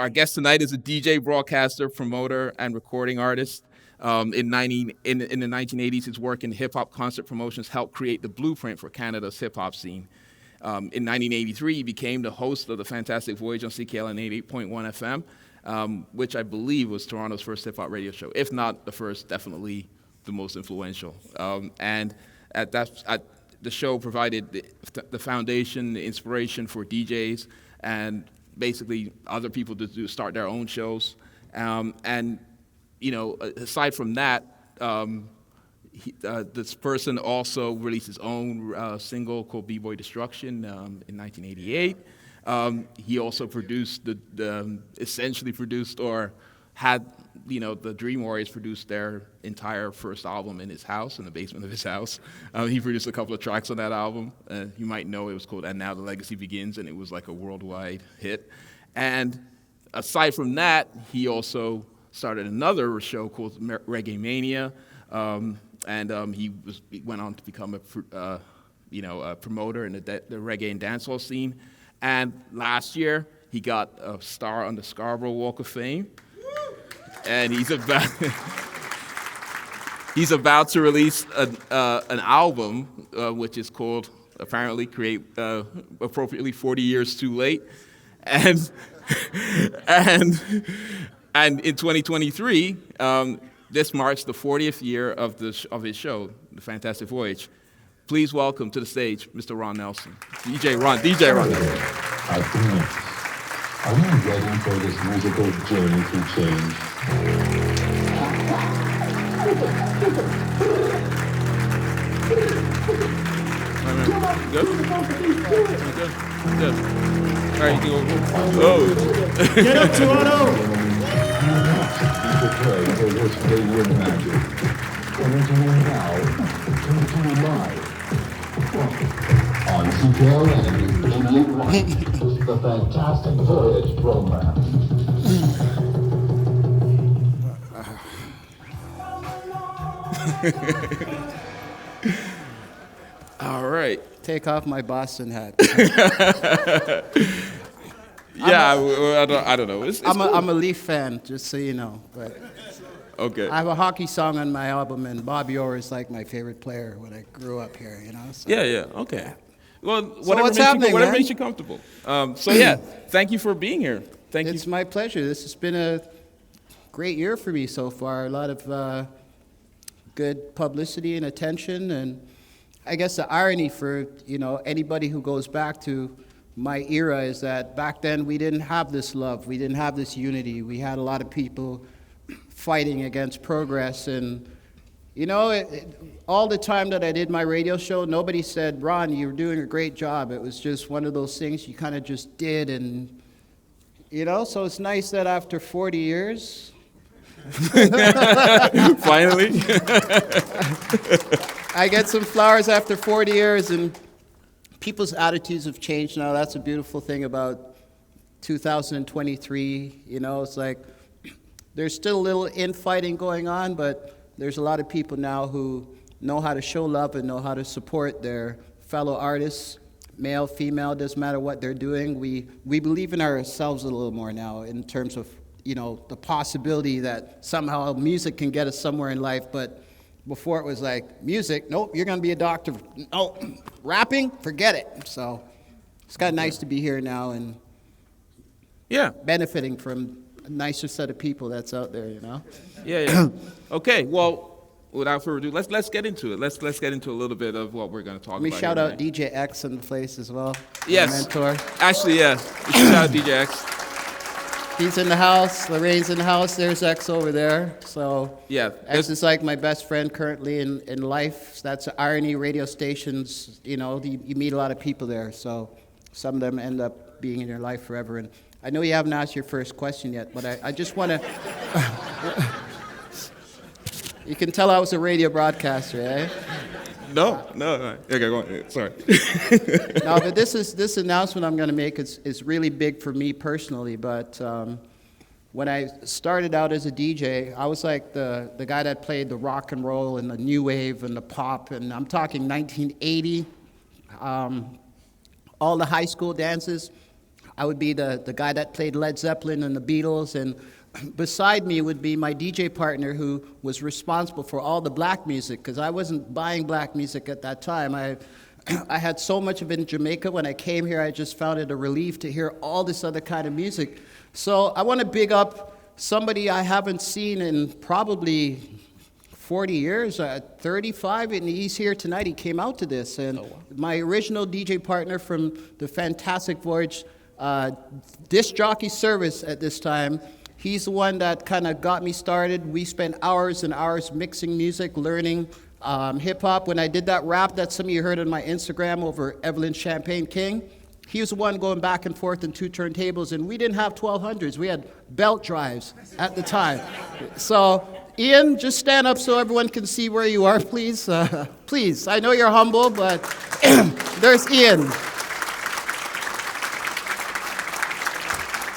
our guest tonight is a DJ, broadcaster, promoter, and recording artist. In the 1980s, his work in hip-hop concert promotions helped create the blueprint for Canada's hip-hop scene. In 1983, he became the host of the Fantastic Voyage on CKLN 88.1 FM, which I believe was Toronto's first hip-hop radio show. If not the first, definitely the most influential. And the show provided the foundation, the inspiration for DJs, and basically other people to start their own shows. And aside from that, this person also released his own single called B-Boy Destruction in 1988. He also produced essentially produced or had, the Dream Warriors produced their entire first album in his house, in the basement of his house. He produced a couple of tracks on that album. You might know it was called And Now the Legacy Begins, and it was like a worldwide hit. And aside from that, he also started another show called Reggae Mania, and he went on to become a promoter in the reggae and dancehall scene. And last year, he got a star on the Scarborough Walk of Fame. And he's about to release an album, which is called, apparently, appropriately 40 Years Too Late. And in 2023, this marks the 40th year of his show, The Fantastic Voyage. Please welcome to the stage Mr. Ron Nelson. DJ Ron Nelson. Are you ready for this musical journey through change? Good? Good. All right, you can go. Oh. Get up, Toronto! You prepare for this radio magic. Originally now, to live. On CKLN 88.1, this is the Fantastic Voyage program. All right. Take off my Boston hat. I don't know. I'm a Leaf fan, just so you know. But okay. I have a hockey song on my album, and Bobby Orr is like my favorite player when I grew up here. So. Yeah. Okay. Well, whatever makes you comfortable. Thank you for being here. It's my pleasure. This has been a great year for me so far. A lot of good publicity and attention, and I guess the irony for anybody who goes back to my era is that back then we didn't have this love, we didn't have this unity. We had a lot of people fighting against progress, and all the time that I did my radio show, nobody said, "Ron, you're doing a great job." It was just one of those things you kind of just did, and so it's nice that after 40 years, finally, I get some flowers after 40 years, and people's attitudes have changed now. That's a beautiful thing about 2023. It's like there's still a little infighting going on, but there's a lot of people now who know how to show love and know how to support their fellow artists, male, female, doesn't matter what they're doing. We believe in ourselves a little more now in terms of, the possibility that somehow music can get us somewhere in life. But before it was like, music, nope, you're going to be a doctor. Oh, rapping, forget it. So it's kind of nice to be here now and benefiting from a nicer set of people that's out there, Yeah. Okay, well, without further ado, let's get into it. Let's get into a little bit of what we're going to talk about. Let me shout out DJ X in the place as well. Yes. My mentor. Actually, yeah. We should shout out DJ X. He's in the house. Lorraine's in the house. There's X over there. So yeah, X is like my best friend currently in life. That's Irony radio stations. You meet a lot of people there. So some of them end up being in your life forever. And I know you haven't asked your first question yet, but I just want to... You can tell I was a radio broadcaster, eh? No. Okay, go on. Sorry. No, but this announcement I'm going to make is really big for me personally. But when I started out as a DJ, I was like the guy that played the rock and roll and the new wave and the pop. And I'm talking 1980. All the high school dances. I would be the guy that played Led Zeppelin and the Beatles, and beside me would be my DJ partner who was responsible for all the black music, because I wasn't buying black music at that time. I had so much of it in Jamaica. When I came here, I just found it a relief to hear all this other kind of music. So I want to big up somebody I haven't seen in probably 40 years, 35, and he's here tonight. He came out to this. And my original DJ partner from the Fantastic Voyage disc jockey service at this time, he's the one that kind of got me started. We spent hours and hours mixing music, learning hip-hop. When I did that rap that some of you heard on my Instagram over Evelyn Champagne King, he was the one going back and forth in 2 turntables, and we didn't have 1200s. We had belt drives at the time. So, Ian, just stand up so everyone can see where you are, please. Please, I know you're humble, but there's Ian.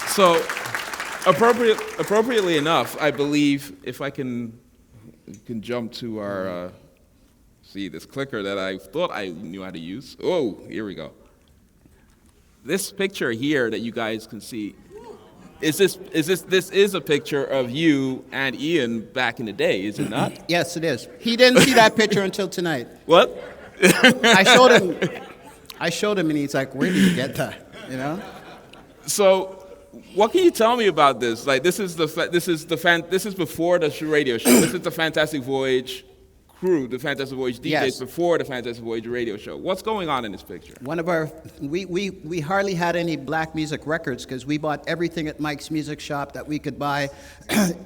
So, appropriately enough, I believe, if I can jump to our, see this clicker that I thought I knew how to use. Oh, here we go. This picture here that you guys can see, this is a picture of you and Ian back in the day, is it not? Yes, it is. He didn't see that picture until tonight. What? I showed him, and he's like, "Where did you get that?" You know. So, what can you tell me about this? Like, this is before the radio show. This is the Fantastic Voyage crew, the Fantastic Voyage DJs, Yes. before the Fantastic Voyage radio show. What's going on in this picture? One of our, we hardly had any black music records because we bought everything at Mike's Music Shop that we could buy,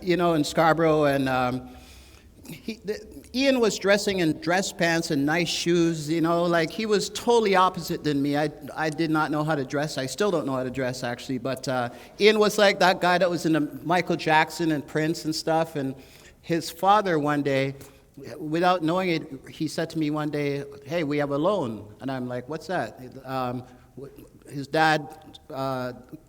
you know, in Scarborough. And Ian was dressing in dress pants and nice shoes, you know, like he was totally opposite than me. I did not know how to dress. I still don't know how to dress, actually. But Ian was like that guy that was in the Michael Jackson and Prince and stuff. And his father one day, without knowing it, he said to me one day, "Hey, we have a loan." And I'm like, "What's that?" His dad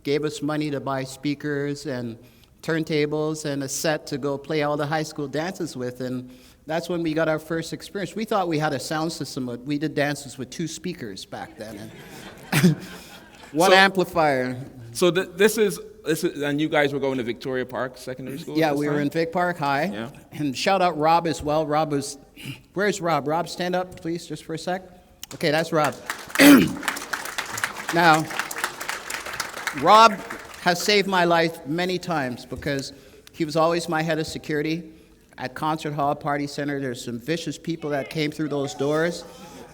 gave us money to buy speakers and turntables and a set to go play all the high school dances with. And that's when we got our first experience. We thought we had a sound system, but we did dances with 2 speakers back then. And one amplifier. So this is, and you guys were going to Victoria Park Secondary School? Yeah, we were in Vic Park High. Yeah. And shout out Rob as well. Rob was, where's Rob? Rob, stand up, please, just for a sec. Okay, that's Rob. Now, Rob has saved my life many times because he was always my head of security. At Concert Hall, Party Center, there's some vicious people that came through those doors,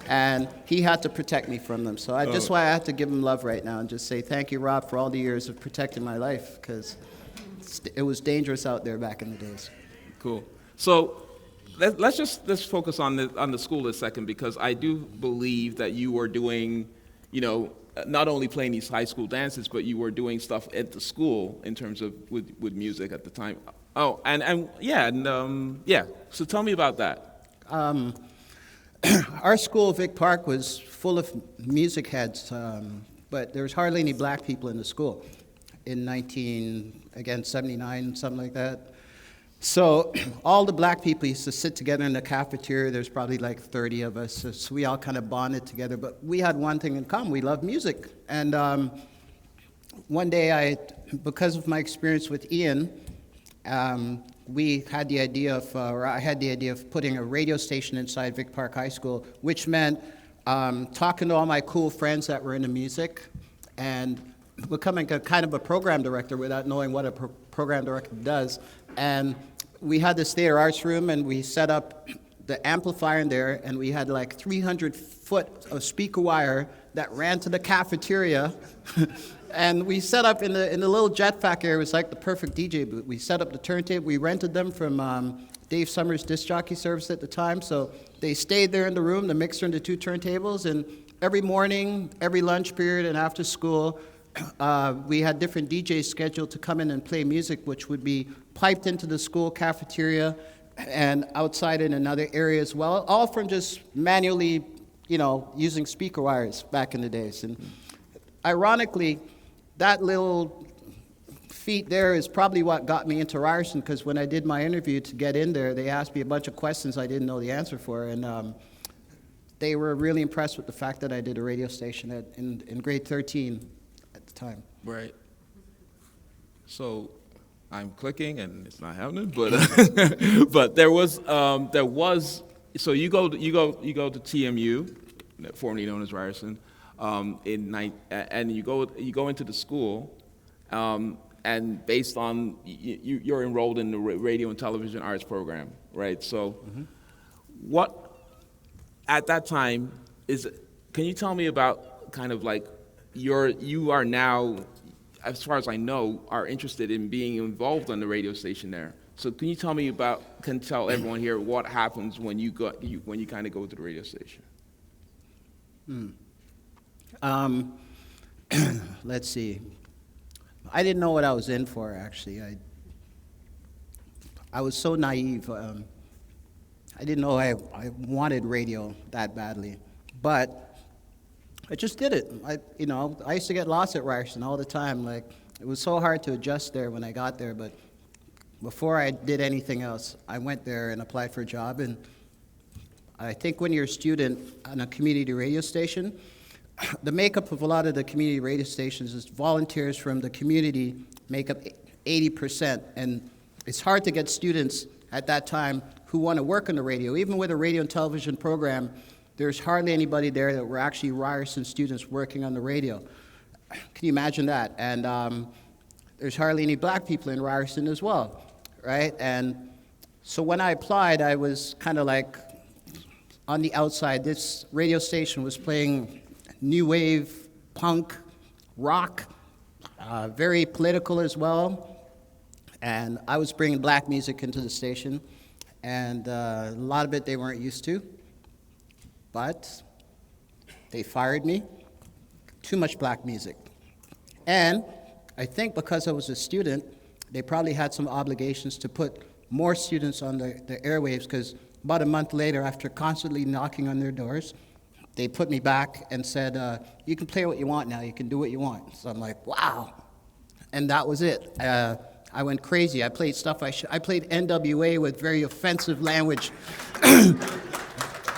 and he had to protect me from them. So just why I have to give him love right now and just say thank you, Rob, for all the years of protecting my life, because it was dangerous out there back in the days. Cool. So let's focus on the school a second, because I do believe that you were doing, you know, not only playing these high school dances, but you were doing stuff at the school in terms of with music at the time. Oh, yeah. So tell me about that. Our school, Vic Park, was full of music heads, but there was hardly any black people in the school in 79, something like that. So all the black people used to sit together in the cafeteria. There's probably like 30 of us, so we all kind of bonded together. But we had one thing in common: we loved music. And one day, because of my experience with Ian, we had the idea of, or I had the idea of putting a radio station inside Vic Park High School, which meant talking to all my cool friends that were into music and becoming a kind of a program director without knowing what a program director does. And we had this theater arts room, and we set up the amplifier in there, and we had like 300 foot of speaker wire that ran to the cafeteria. And we set up in the little jetpack area. It was like the perfect DJ booth. We set up the turntable. We rented them from Dave Summers' disc jockey service at the time. So they stayed there in the room, the mixer and the 2 turntables. And every morning, every lunch period, and after school, we had different DJs scheduled to come in and play music, which would be piped into the school cafeteria and outside in another area as well, all from just manually, you know, using speaker wires back in the days. And ironically, that little feat there is probably what got me into Ryerson, because when I did my interview to get in there, they asked me a bunch of questions I didn't know the answer for, and they were really impressed with the fact that I did a radio station in grade 13 at the time. Right. So I'm clicking and it's not happening, but but there was so you go to TMU, formerly known as Ryerson, and you go into the school, and based on you're enrolled in the radio and television arts program, right? So, what at that time can you tell me about kind of like you are now, as far as I know, are interested in being involved on the radio station there. So can you tell everyone here what happens when you kind of go to the radio station? Let's see. I didn't know what I was in for, actually. I was so naive. I didn't know I wanted radio that badly. But I just did it. I used to get lost at Ryerson all the time. Like, it was so hard to adjust there when I got there, but before I did anything else, I went there and applied for a job. And I think when you're a student on a community radio station, the makeup of a lot of the community radio stations is volunteers from the community make up 80%. And it's hard to get students at that time who want to work on the radio. Even with a radio and television program, there's hardly anybody there that were actually Ryerson students working on the radio. Can you imagine that? And there's hardly any black people in Ryerson as well, right? And so when I applied, I was kind of like on the outside. This radio station was playing new wave, punk, rock, very political as well. And I was bringing black music into the station, and a lot of it they weren't used to. But they fired me. Too much black music. And I think because I was a student, they probably had some obligations to put more students on the airwaves, because about a month later, after constantly knocking on their doors, they put me back and said, you can play what you want now, you can do what you want. So I'm like, wow. And that was it. I went crazy. I played stuff I played NWA with very offensive language.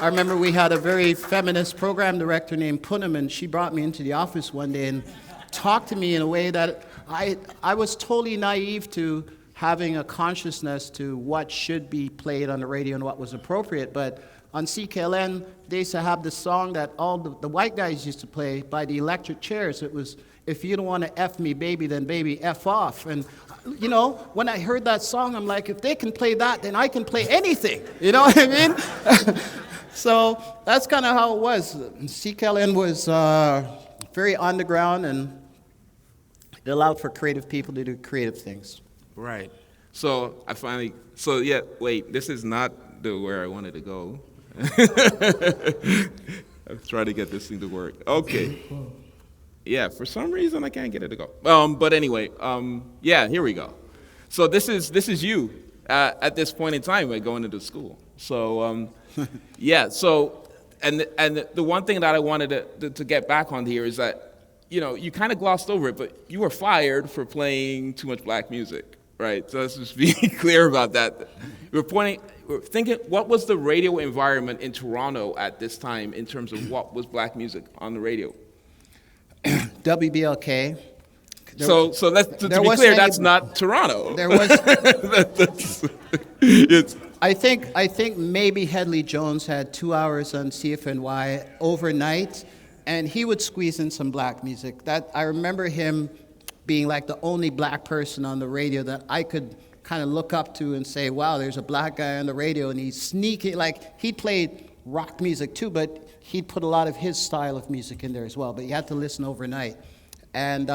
I remember we had a very feminist program director named Punim, and she brought me into the office one day and talked to me in a way that I was totally naive to having a consciousness to what should be played on the radio and what was appropriate. But on CKLN, they used to have the song that all the white guys used to play by the Electric Chairs. It was, if you don't want to F me, baby, then baby, F off. And, you know, when I heard that song, I'm like, if they can play that, then I can play anything. You know what I mean? So that's kind of how it was. CKLN was very underground, and it allowed for creative people to do creative things. Right. So wait, this is not where I wanted to go. I'm trying to get this thing to work. Okay. Yeah, for some reason I can't get it to go. But anyway, yeah, here we go. So this is you at this point in time when going into school. So yeah. So and the one thing that I wanted to get back on here is that, you know, you kind of glossed over it, but you were fired for playing too much black music, right? So let's just be clear about that. We're thinking, what was the radio environment in Toronto at this time in terms of what was black music on the radio? WBLK. To be clear, that's not Toronto. There was. I think maybe Headley Jones had 2 hours on CFNY overnight, and he would squeeze in some black music. That I remember him being like the only black person on the radio that I could kind of look up to and say, wow, there's a black guy on the radio, and he's sneaky. Like, he played rock music too, but he'd put a lot of his style of music in there as well, but you had to listen overnight. And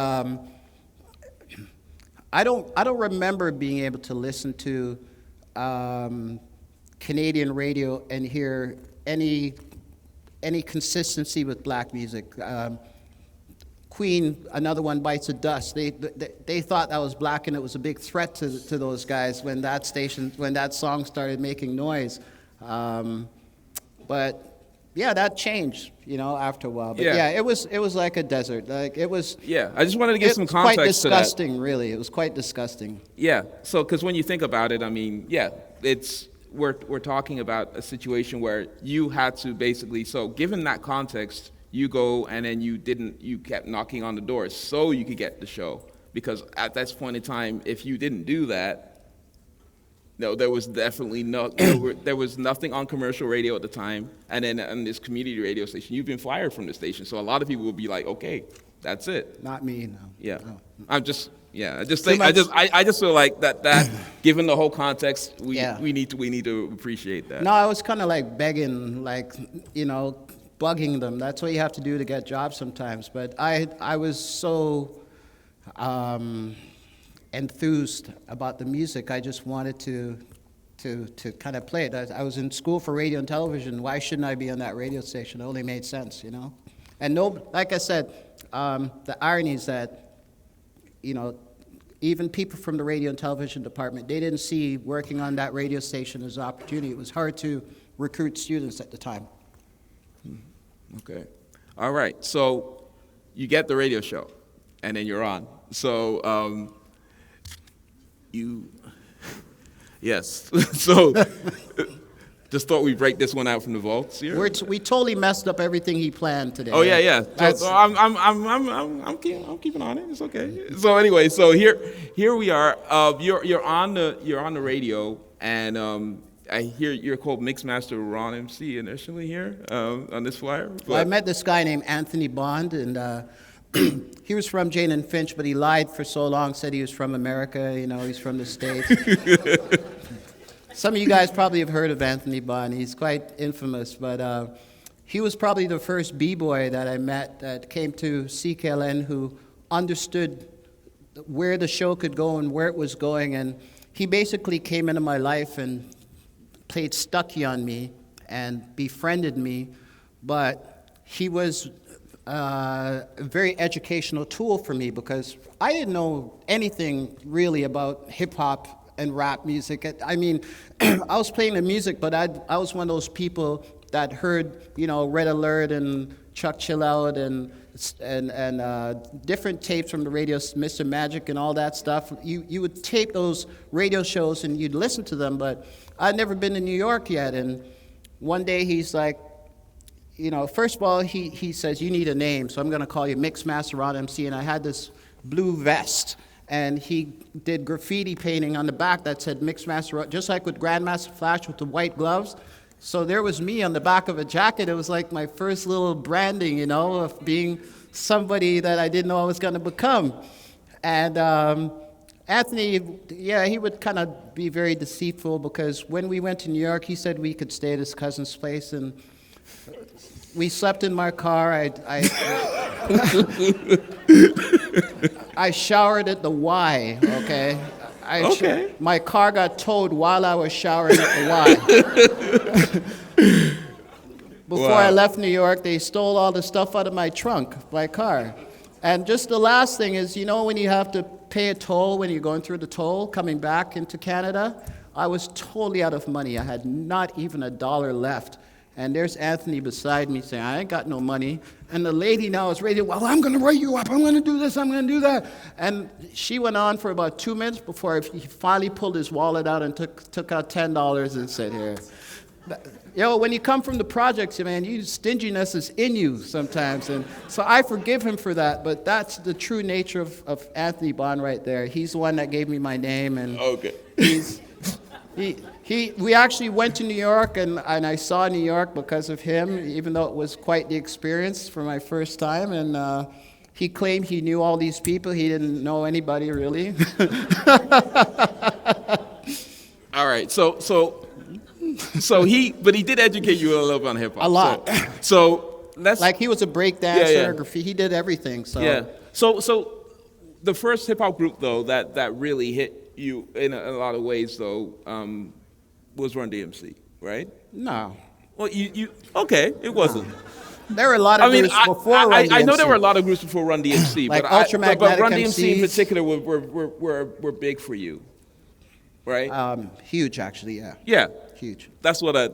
I don't remember being able to listen to Canadian radio and hear any consistency with black music. Queen, another one, Bites of Dust. They thought that was black, and it was a big threat to those guys when that song started making noise. But yeah, that changed, you know, after a while. But yeah, it was like a desert. Like, it was. Yeah, I just wanted to get some context quite to that. disgusting, really. It was quite disgusting. Yeah. So, because when you think about it, I mean, yeah, we're talking about a situation where you had to basically. So, given that context, you go and then you kept knocking on the doors so you could get the show. Because at that point in time, if you didn't do that, no, there was definitely there was nothing on commercial radio at the time, and then on this community radio station, you've been fired from the station. So a lot of people will be like, okay, that's it. Not me, no. Yeah, No. I just think I just feel like that given the whole context, we need to appreciate that. No, I was kind of like begging, like, bugging them. That's what you have to do to get jobs sometimes. But I was so enthused about the music. I just wanted to kind of play it. I was in school for radio and television. Why shouldn't I be on that radio station? It only made sense, And like I said, the irony is that, even people from the radio and television department, they didn't see working on that radio station as an opportunity. It was hard to recruit students at the time. Okay. All right. So you get the radio show, and then you're on. So yes. So just thought we'd break this one out from the vaults here. We totally messed up everything he planned today. Oh yeah. So I'm keeping on it. It's okay. So anyway, so here we are. You're on the radio, and I hear you're called Mixmaster Ron MC initially here on this flyer. Well, I met this guy named Anthony Bond, and he was from Jane and Finch, but he lied for so long, said he was from America, he's from the States. Some of you guys probably have heard of Anthony Bond. He's quite infamous, but he was probably the first B-boy that I met that came to CKLN who understood where the show could go and where it was going, and he basically came into my life and played Stucky on me and befriended me, but he was a very educational tool for me because I didn't know anything really about hip-hop and rap music. I mean, I was playing the music, but I was one of those people that heard, Red Alert and Chuck Chill Out and different tapes from the radio, Mr. Magic and all that stuff. You would tape those radio shows and you'd listen to them, but I'd never been to New York yet. And one day he's like, first of all, he says, you need a name, so I'm going to call you Mixmaster Ron MC. And I had this blue vest, and he did graffiti painting on the back that said Mixmaster, just like with Grandmaster Flash with the white gloves. So there was me on the back of a jacket. It was like my first little branding, of being somebody that I didn't know I was going to become. And Anthony, he would kind of be very deceitful because when we went to New York, he said we could stay at his cousin's place, and we slept in my car. I showered at the Y, okay? Okay. My car got towed while I was showering at the Y. Before I left New York, they stole all the stuff out of my trunk, my car. And just the last thing is, when you have to pay a toll when you're going through the toll coming back into Canada, I was totally out of money. I had not even $1 left. And there's Anthony beside me saying, I ain't got no money. And the lady now is ready, well, I'm going to write you up. I'm going to do this. I'm going to do that. And she went on for about 2 minutes before he finally pulled his wallet out and took out $10 and said, here. When you come from the projects, man, stinginess is in you sometimes. And so I forgive him for that. But that's the true nature of Anthony Bond right there. He's the one that gave me my name. And okay. We actually went to New York, and I saw New York because of him, even though it was quite the experience for my first time. And he claimed he knew all these people. He didn't know anybody, really. All right. But he did educate you a little bit on hip hop. A lot. So that's like he was a break dancer, graffiti. He did everything. So yeah. So the first hip hop group though that really hit you in a lot of ways though was Run DMC, right? No. Well, you okay? It wasn't. There were a lot of groups before Run DMC. I know there were a lot of groups before Run DMC, like but Ultramagnetic Run DMC MCs. in particular were big for you, right? Huge, actually, yeah. Yeah. Huge. That's what I.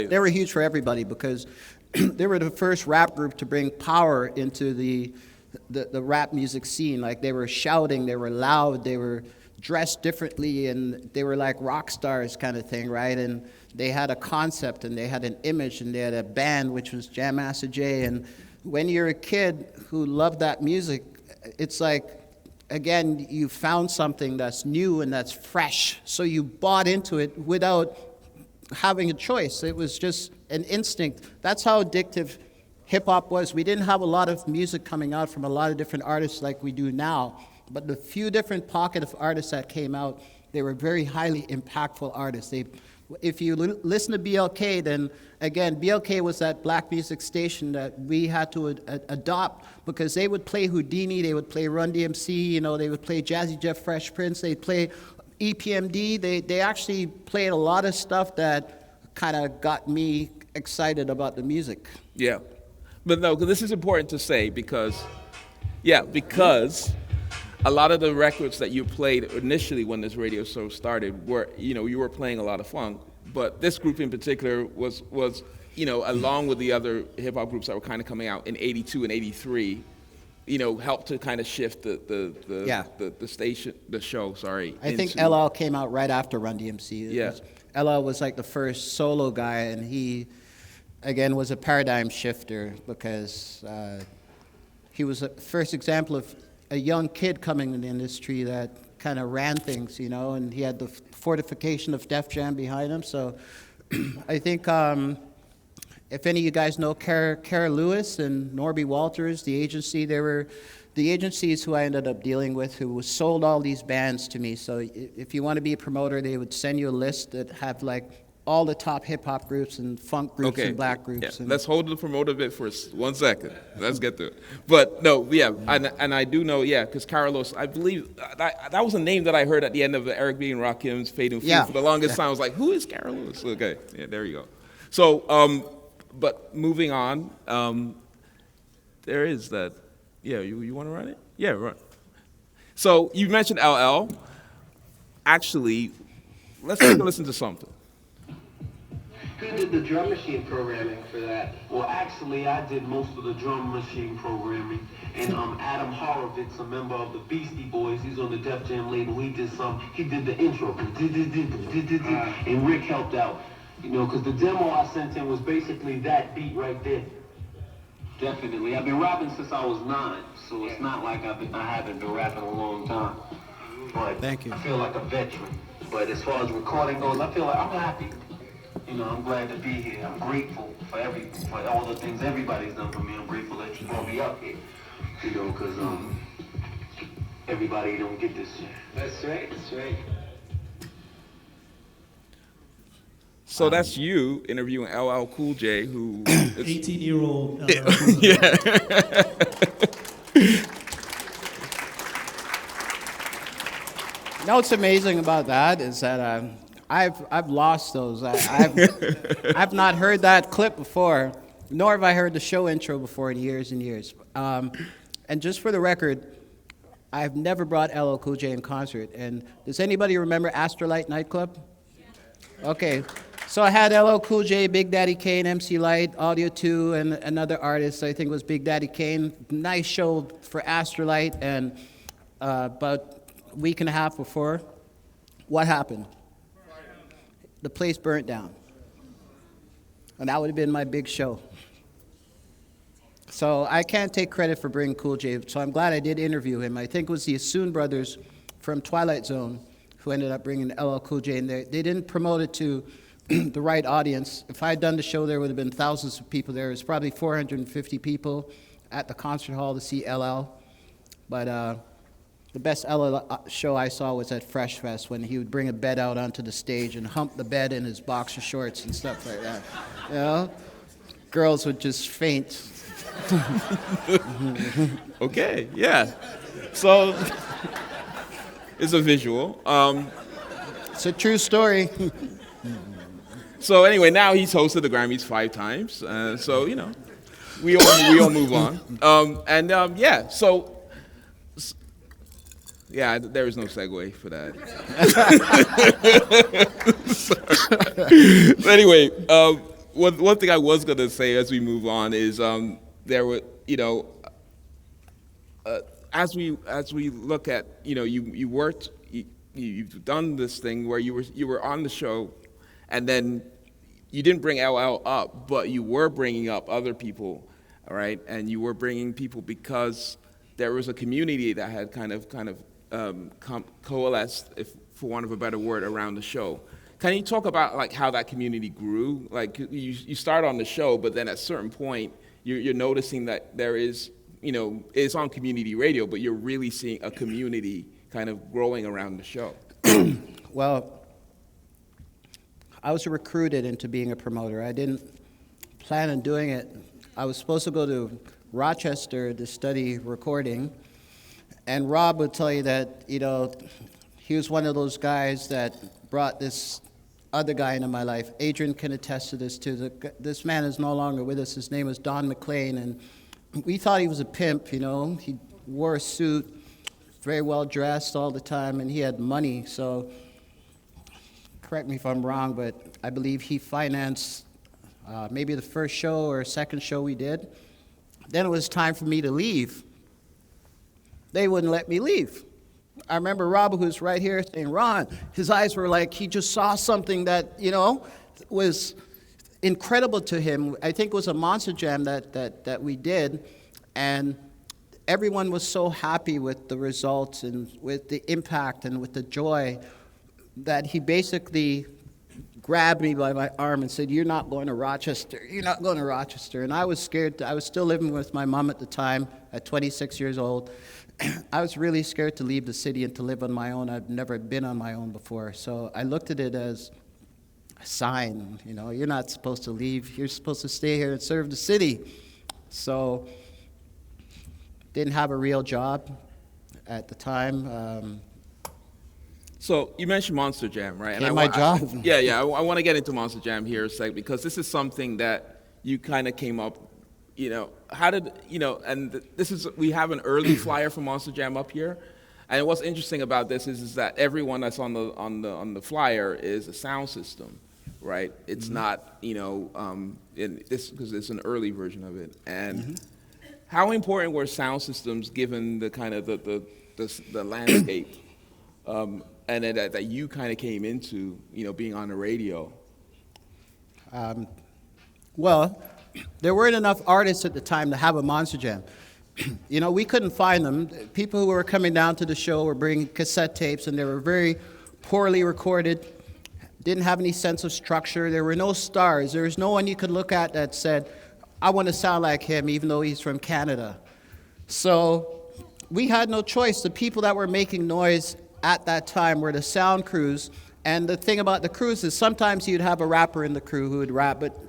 They were huge for everybody because they were the first rap group to bring power into the rap music scene. Like they were shouting, they were loud, they were dressed differently, and they were like rock stars kind of thing, right? And they had a concept, and they had an image, and they had a band, which was Jam Master Jay, and when you're a kid who loved that music, it's like, again, you found something that's new and that's fresh. So you bought into it without having a choice. It was just an instinct. That's how addictive hip hop was. We didn't have a lot of music coming out from a lot of different artists like we do now. But the few different pocket of artists that came out, they were very highly impactful artists. If you listen to BLK, then again, BLK was that black music station that we had to adopt, because they would play Houdini, they would play Run DMC, you know, they would play Jazzy Jeff, Fresh Prince, they'd play EPMD. They actually played a lot of stuff that kind of got me excited about the music. Yeah. But no, 'cause this is important to say because a lot of the records that you played initially when this radio show started were, you were playing a lot of funk, but this group in particular was along with the other hip hop groups that were kind of coming out in '82 and '83, helped to kind of shift the show. I think LL came out right after Run DMC. LL was like the first solo guy, and he, again, was a paradigm shifter because he was the first example of a young kid coming in the industry that kind of ran things, and he had the fortification of Def Jam behind him. So I think if any of you guys know Kara Lewis and Norby Walters, the agency, they were the agencies who I ended up dealing with who sold all these bands to me. So if you want to be a promoter, they would send you a list that have like all the top hip-hop groups and funk groups and black groups. Yeah. Let's hold the promoter bit for 1 second. Let's get to it. But no, and I do know, because Carlos, I believe, that was a name that I heard at the end of Eric B. and Rakim's Fade and Food for the longest time. I was like, who is Carlos? Okay, there you go. So, but moving on, there is that, you want to run it? Yeah, run. So you mentioned LL. Actually, let's take a listen to something. Who did the drum machine programming for that? Well, actually, I did most of the drum machine programming. And Adam Horovitz, a member of the Beastie Boys, he's on the Def Jam label. He did the intro. And Rick helped out, because the demo I sent him was basically that beat right there. Definitely. I've been rapping since I was 9, so it's not like I haven't been rapping a long time. But Thank you. I feel like a veteran. But as far as recording goes, I feel like I'm happy. I'm glad to be here. I'm grateful for all the things everybody's done for me. I'm grateful that you brought me up here. Because everybody don't get this shit. That's right. So that's you interviewing LL Cool J, who is 18-year-old LL Cool J. What's amazing about that is that I've lost those. I've not heard that clip before, nor have I heard the show intro before in years and years. And just for the record, I've never brought LL Cool J in concert. And does anybody remember Astrolight nightclub? Okay, so I had LL Cool J, Big Daddy Kane, MC Light, Audio 2, and another artist. I think it was Big Daddy Kane. Nice show for Astrolight, and about a week and a half before, what happened? The place burnt down. And that would have been my big show. So I can't take credit for bringing Cool J, so I'm glad I did interview him. I think it was the Assoon brothers from Twilight Zone who ended up bringing LL Cool J, and they didn't promote it to the right audience. If I had done the show, there would have been thousands of people there. It was probably 450 people at the concert hall to see LL. But the best LL show I saw was at Fresh Fest, when he would bring a bed out onto the stage and hump the bed in his boxer shorts and stuff like that. Girls would just faint. Okay, yeah. So it's a visual. It's a true story. So anyway, now he's hosted the Grammys 5 times. So we all move on. There is no segue for that. But anyway, one thing I was gonna say as we move on is there were as we look at you've done this thing where you were on the show, and then you didn't bring LL up, but you were bringing up other people all right? And you were bringing people because there was a community that had kind of coalesced, if for want of a better word, around the show. Can you talk about like how that community grew? Like you start on the show, but then at a certain point, you're noticing that there is, it's on community radio, but you're really seeing a community kind of growing around the show. Well, I was recruited into being a promoter. I didn't plan on doing it. I was supposed to go to Rochester to study recording, and Rob would tell you that, he was one of those guys that brought this other guy into my life. Adrian can attest to this too. This man is no longer with us. His name was Don McLean, and we thought he was a pimp, He wore a suit, very well dressed all the time, and he had money. So, correct me if I'm wrong, but I believe he financed maybe the first show or second show we did. Then it was time for me to leave. They wouldn't let me leave. I remember Rob, who's right here, saying, Ron, his eyes were like he just saw something that, was incredible to him. I think it was a Monster Jam that we did, and everyone was so happy with the results and with the impact and with the joy that he basically grabbed me by my arm and said, you're not going to Rochester. You're not going to Rochester. And I was scared. I was still living with my mom at the time at 26 years old. I was really scared to leave the city and to live on my own. I've never been on my own before. So I looked at it as a sign. You're not supposed to leave. You're supposed to stay here and serve the city. So didn't have a real job at the time. So you mentioned Monster Jam, right? And my job. I want to get into Monster Jam here a sec because this is something that you kind of came up. How did And this is we have an early flyer for Monster Jam up here, and what's interesting about this is that everyone that's on the flyer is a sound system, right? It's not because it's an early version of it. And how important were sound systems given the kind of the landscape? And that you kind of came into, being on the radio? Well, there weren't enough artists at the time to have a Monster Jam. We couldn't find them. People who were coming down to the show were bringing cassette tapes, and they were very poorly recorded, didn't have any sense of structure. There were no stars. There was no one you could look at that said, I want to sound like him, even though he's from Canada. So we had no choice. The people that were making noise at that time were the sound crews. And the thing about the crews is sometimes you'd have a rapper in the crew who would rap, but,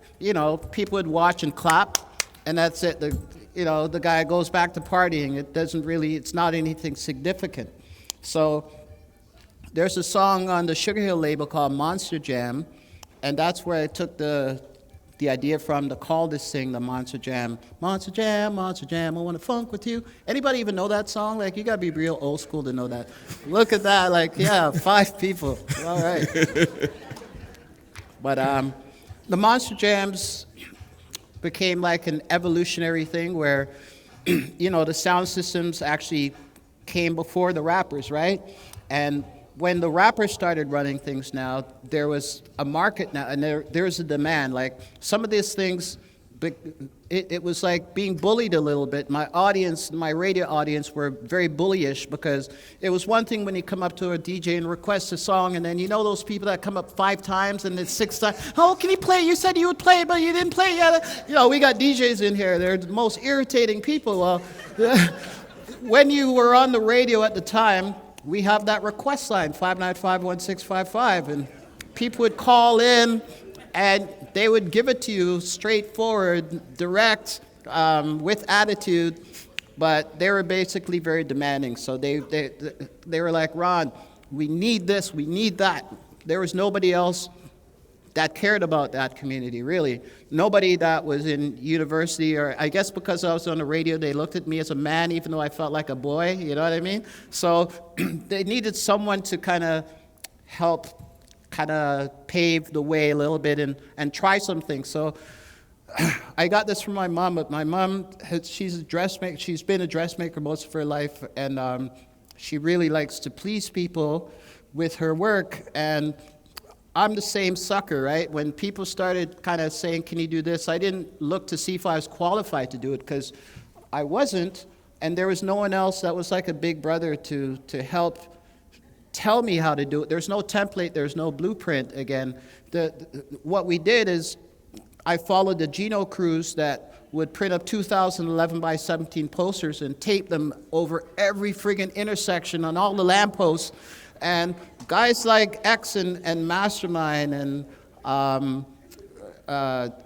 people would watch and clap, and that's it. The guy goes back to partying. It's not anything significant. So there's a song on the Sugar Hill label called Monster Jam, and that's where I took the idea from to call this thing the Monster Jam. Monster Jam, Monster Jam, I want to funk with you. Anybody even know that song? Like, you got to be real old school to know that. Look at that, 5 people. All right. But the Monster Jams became like an evolutionary thing where, the sound systems actually came before the rappers, right? And when the rappers started running things now, there was a market now, and there was a demand. Like, some of these things, it was like being bullied a little bit. My audience, my radio audience, were very bullyish because it was one thing when you come up to a DJ and request a song, and then those people that come up 5 times and then 6 times, oh, can you play? You said you would play, but you didn't play yet. We got DJs in here. They're the most irritating people. Well, when you were on the radio at the time, we have that request line, 595-1655, and people would call in, and they would give it to you straightforward, direct, with attitude, but they were basically very demanding. So they were like, Ron, we need this, we need that. There was nobody else that cared about that community, really. Nobody that was in university, or I guess because I was on the radio, they looked at me as a man, even though I felt like a boy, you know what I mean? So they needed someone to kind of help pave the way a little bit and try some things. So I got this from my mom, but my mom, she's a dressmaker. She's been a dressmaker most of her life, and she really likes to please people with her work. And I'm the same sucker, right? When people started kind of saying, can you do this? I didn't look to see if I was qualified to do it because I wasn't, and there was no one else that was like a big brother to help tell me how to do it. There's no template, there's no blueprint again. What we did is I followed the Geno crews that would print up 2011 by 17 posters and tape them over every friggin' intersection on all the lampposts. And guys like X and Mastermind and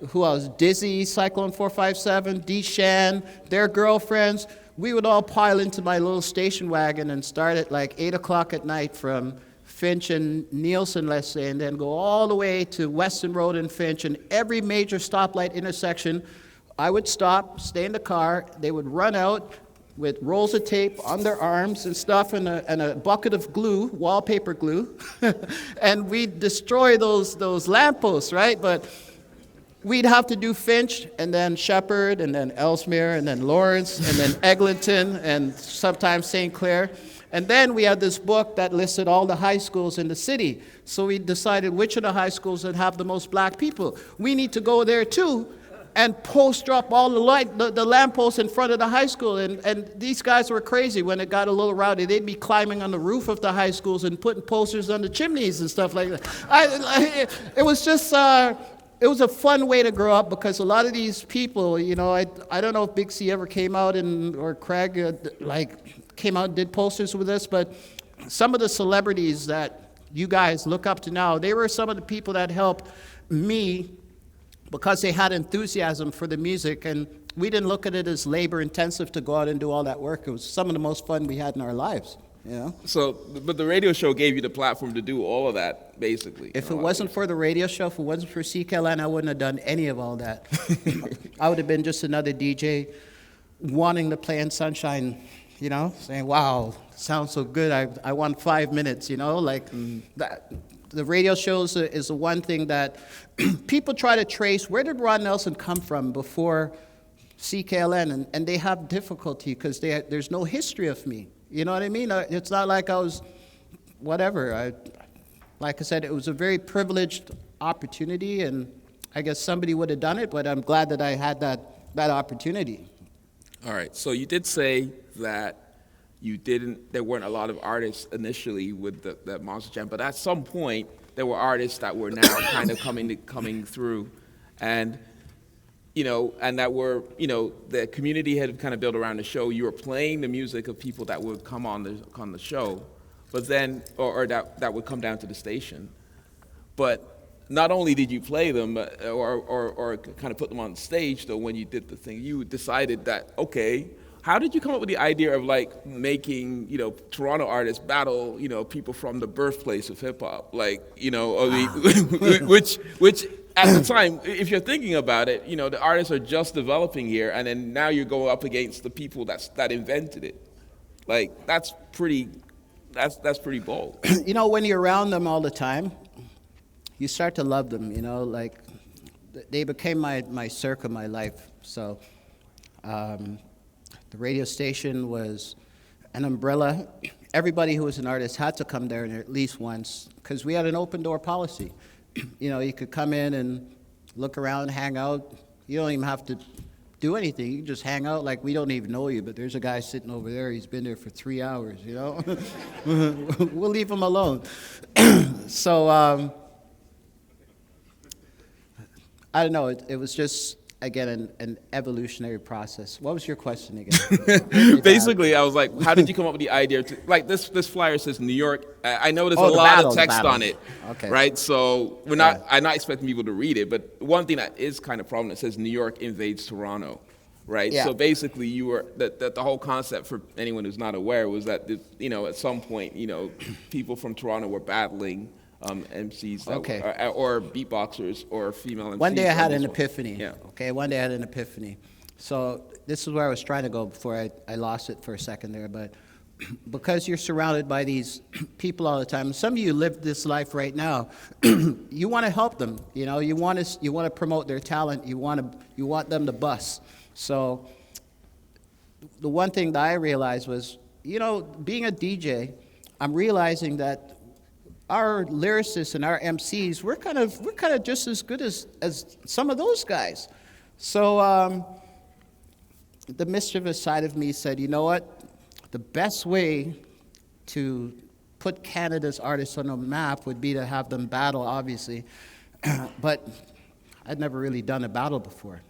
who else? Dizzy, Cyclone 457, D-Shan, their girlfriends, we would all pile into my little station wagon and start at like 8 o'clock at night from Finch and Nielsen, let's say, and then go all the way to Weston Road and Finch, and every major stoplight intersection, I would stop, stay in the car, they would run out with rolls of tape on their arms and stuff and a bucket of glue, wallpaper glue, and we'd destroy those lampposts, right? But we'd have to do Finch, and then Shepherd, and then Ellesmere, and then Lawrence, and then Eglinton, and sometimes St. Clair. And then we had this book that listed all the high schools in the city. So we decided which of the high schools would have the most black people. We need to go there too and poster up all the lampposts in front of the high school. And these guys were crazy when it got a little rowdy. They'd be climbing on the roof of the high schools and putting posters on the chimneys and stuff like that. It was just... it was a fun way to grow up because a lot of these people, you know, I don't know if Big C ever came out or Craig came out and did posters with us, but some of the celebrities that you guys look up to now, they were some of the people that helped me because they had enthusiasm for the music, and we didn't look at it as labor intensive to go out and do all that work. It was some of the most fun we had in our lives. You know? So, but the radio show gave you the platform to do all of that, basically. If it wasn't for the radio show, if it wasn't for CKLN, I wouldn't have done any of all that. I would have been just another DJ wanting to play in Sunshine, you know, saying, wow, sounds so good, I want 5 minutes, you know, like that. The radio shows is the one thing that people try to trace, where did Ron Nelson come from before CKLN, and they have difficulty because there's no history of me. You know what I mean? It's not like I was, whatever. Like I said, it was a very privileged opportunity, and I guess somebody would have done it, but I'm glad that I had that opportunity. All right, so you did say that there weren't a lot of artists initially with that Monster Jam, but at some point, there were artists that were now kind of coming through, and you know, and that were, you know, the community had kind of built around the show. You were playing the music of people that would come on the show, but then, or that would come down to the station. But not only did you play them, or kind of put them on stage, though, when you did the thing, you decided that, okay, how did you come up with the idea of like making, you know, Toronto artists battle, you know, people from the birthplace of hip hop, like, you know, which at the time, if you're thinking about it, you know, the artists are just developing here, and then now you go up against the people that invented it. Like, that's pretty bold. You know, when you're around them all the time, you start to love them, you know, like, they became my circle, my life. So, the radio station was an umbrella. Everybody who was an artist had to come there at least once, because we had an open door policy. You know, you could come in and look around, hang out. You don't even have to do anything. You can just hang out like we don't even know you, but there's a guy sitting over there. He's been there for 3 hours, you know? We'll leave him alone. So, I don't know. It was just, again, an evolutionary process. What was your question again? Basically, I was like, how did you come up with the idea to, like, this flyer says New York. I know there's a the lot battles, of text battles. on it, Okay. right? So I'm not expecting people to read it, but one thing that is kind of prominent says New York invades Toronto, right? Yeah. So basically, you were the whole concept, for anyone who's not aware, was that you know, at some point, you know, people from Toronto were battling MCs that Okay. or beatboxers or female MCs. One day I had on an this one. epiphany. Yeah. Okay, one day I had an epiphany. So this is where I was trying to go before I lost it for a second there. But because you're surrounded by these people all the time, some of you live this life right now. You want to help them. You know, you want to promote their talent. You want them to bust. So the one thing that I realized was, you know, being a DJ, I'm realizing that our lyricists and our MCs, we're kind of just as good as some of those guys. So the mischievous side of me said, you know what? The best way to put Canada's artists on a map would be to have them battle, obviously. But I'd never really done a battle before.